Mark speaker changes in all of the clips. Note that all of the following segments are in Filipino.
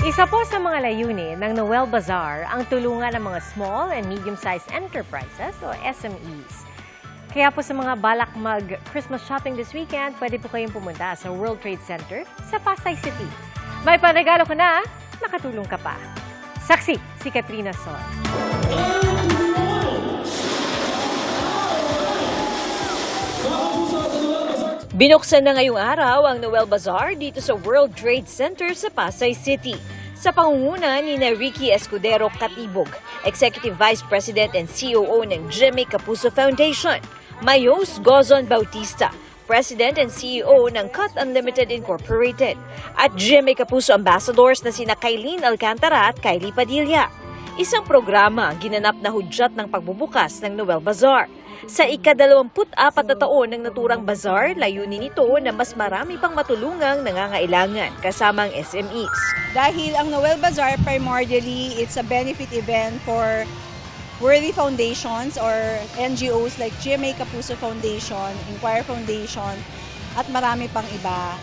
Speaker 1: Isa po sa mga layunin ng Noel Bazaar ang tulungan ng mga small and medium-sized enterprises o SMEs. Kaya po sa mga balak mag-Christmas shopping this weekend, pwede po kayong pumunta sa World Trade Center sa Pasay City. May panregalo ka na, nakatulong ka pa. Saksi si Katrina Son. Binuksan na ngayong araw ang Noel Bazaar dito sa World Trade Center sa Pasay City. Sa pangunguna ni Ricky Escudero Katibog, Executive Vice President and COO ng GMA Kapuso Foundation, Mayos Gozon Bautista, President and CEO ng Cut Unlimited Incorporated, at GMA Kapuso Ambassadors na sina Kailin Alcantara at Kylie Padilla. Isang programa ang ginanap na hudyat ng pagbubukas ng Noel Bazaar. Sa ika-24 na taon ng naturang bazaar, layunin nito na mas marami pang matulungang nangangailangan kasama ang SMEs.
Speaker 2: Dahil ang Noel Bazaar primarily, it's a benefit event for worthy foundations or NGOs like GMA Kapuso Foundation, Inquire Foundation, at marami pang iba.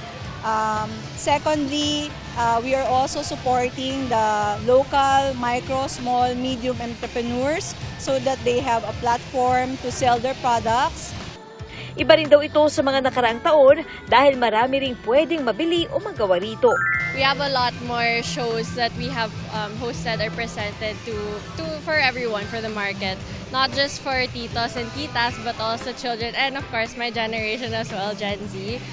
Speaker 2: Secondly, we are also supporting the local micro, small, medium entrepreneurs so that they have a platform to sell their products.
Speaker 1: Iba rin daw ito sa mga nakaraang taon dahil marami ring pwedeng mabili o magawa rito.
Speaker 3: We have a lot more shows that we have hosted or presented for everyone, for the market. Not just for titos and titas, but also children and of course my generation as well, Gen Z.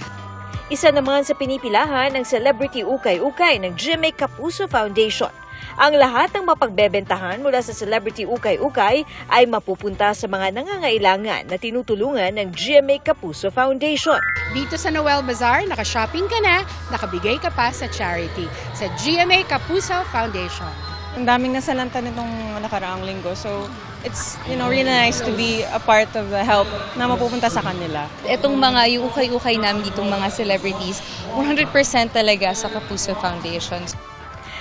Speaker 1: Isa naman sa pinipilahan ng Celebrity Ukay-Ukay ng GMA Kapuso Foundation. Ang lahat ng mapagbebentahan mula sa Celebrity Ukay-Ukay ay mapupunta sa mga nangangailangan na tinutulungan ng GMA Kapuso Foundation.
Speaker 4: Dito sa Noel Bazaar, nakashopping ka na, nakabigay ka pa sa charity sa GMA Kapuso Foundation.
Speaker 5: Ang daming nasalanta nitong nakaraang linggo. So, it's really nice to be a part of the help na mapupunta sa kanila.
Speaker 6: Itong mga yung ukay-ukay namin ditong mga celebrities, 100% talaga sa Kapuso Foundation.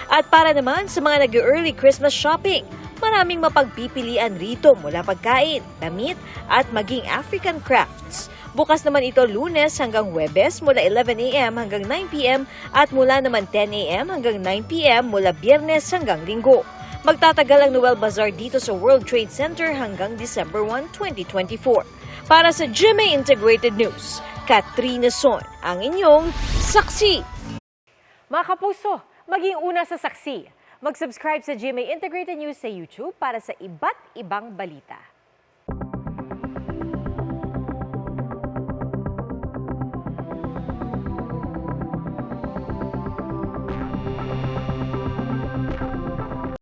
Speaker 1: At para naman sa mga nag-early Christmas shopping, maraming mapagpipilian rito mula pagkain, damit at maging African crafts. Bukas naman ito Lunes hanggang Huwebes mula 11 a.m. hanggang 9 p.m. at mula naman 10 a.m. hanggang 9 p.m. mula Biyernes hanggang Linggo. Magtatagal ang Noel Bazaar dito sa World Trade Center hanggang December 1, 2024. Para sa GMA Integrated News, Katrina Son, ang inyong saksi. Mga kapuso, maging una sa saksi. Mag-subscribe sa GMA Integrated News sa YouTube para sa iba't ibang balita.